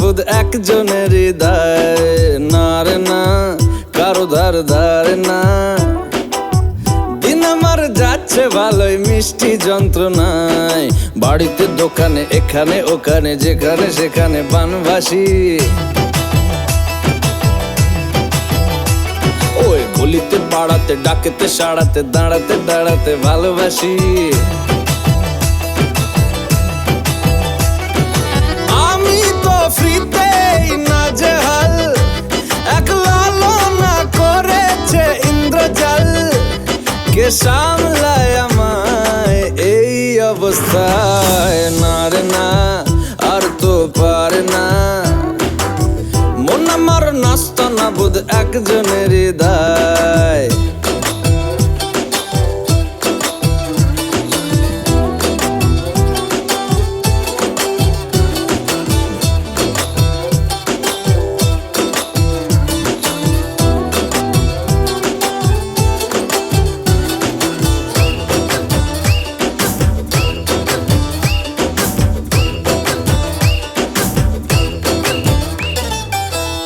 বুধ একজনের হৃদয়, না রে না কারো ধার ধার না। দিন আমার যাচ্ছে ভালোই মিষ্টি যন্ত্রণায়, বাড়িতে দোকানে এখানে ওখানে যেখানে সেখানে বানবাসী। ওই গলিতে পাড়াতে ডাকেতে সাড়াতে দাঁড়াতে দাঁড়াতে ভালোবাসি। আমি তো ফ্রিতেই নাজেহাল, এক লালনা করেছে ইন্দ্রজাল। কে সামলায় আমায় এই অবস্থায়, না রে না আর তো পারে না। মন আমার নাস্তা না বুধ একজনের হৃদয়।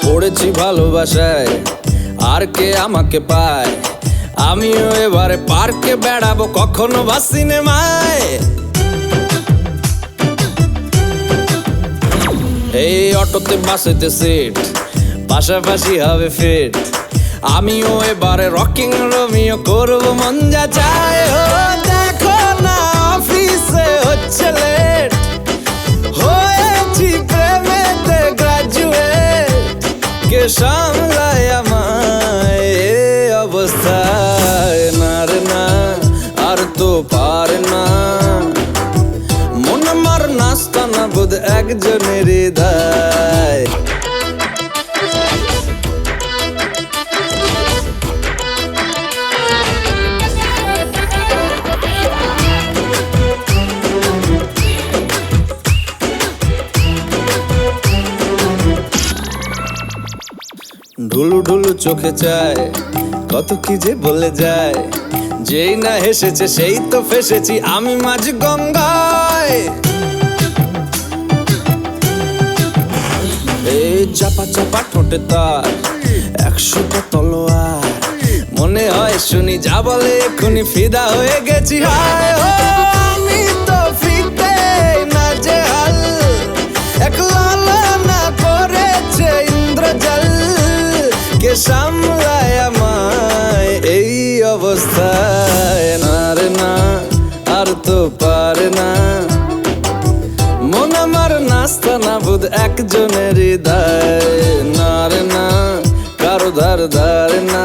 পড়েছি ভালোবাসায়, আর কে আমাকে পায়। আমিও এবারে পার্কে বেড়াবো, কখনো বা সিনেমায়। এই অটোতে বাসেতে সিট, পাশাপাশি হবে ফিট। আমিও এবারে রকিং রোমিও করবো মন যা চায়। ও দেখো না অফিসে হচ্ছে লেট, হয়েছি প্রেমেতে গ্রাজুয়েট। কে সামলায় আমায় এই অবস্থায়, না রে না আর তো পারে না। মন আমার নাস্তা না বুধ একজনের হৃদয়। ঢুলু ঢুলু চোখে চায়, কত কি যে বলে যায়। যেই না হেসেছে সেই তো ফেসেছি আমি মাঝ গঙ্গায়। এই চাপা চাপা ঠোঁটে তার 100টা তলোয়ার। মনে হয় শুনি যা বলে এক্ষুনি ফিদা হয়ে গেছি। হায় ও আমি তো ফিতে নাজেহাল, এক লালনা করেছে ইন্দ্রজাল। কে সামলায় আমায় এই অবস্থায়, না রে না আর তো পারে না। মন আমার নাস্তা না বুধ একজনের হৃদয়, না রে না কারো ধার ধার না।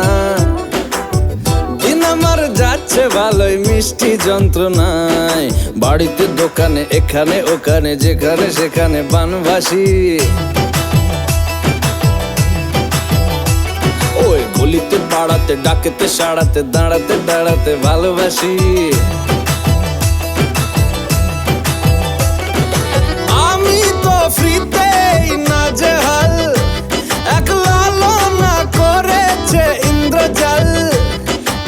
দিন আমার যাচ্ছে ভালোই মিষ্টি যন্ত্রণায়, বাড়িতে দোকানে এখানে ওখানে যেখানে সেখানে বানবাসি। ওই গলিতে পাড়াতে ডাকেতে সাড়াতে দাঁড়াতে দাঁড়াতে ভালোবাসি। আমি তো ফ্রিতেই নাজেহাল, এক লালনা করেছে ইন্দ্রজাল।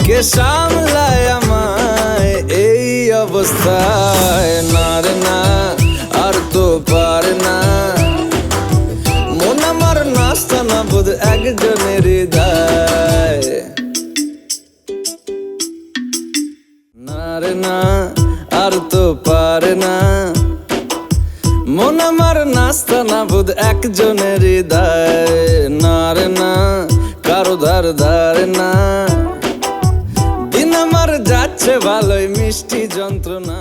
কে সামলায় আমায় এই অবস্থায়, না রে না আর তো পারে না। মন আমার নাস্তা না বুধ একজনের হৃদয়, না রে না আর তো পারে না। মন আমার নাস্তা না বুধ একজনের হৃদয়, না রে না কারো ধার ধার না। দিন আমার যাচ্ছে ভালোই মিষ্টি যন্ত্রণা।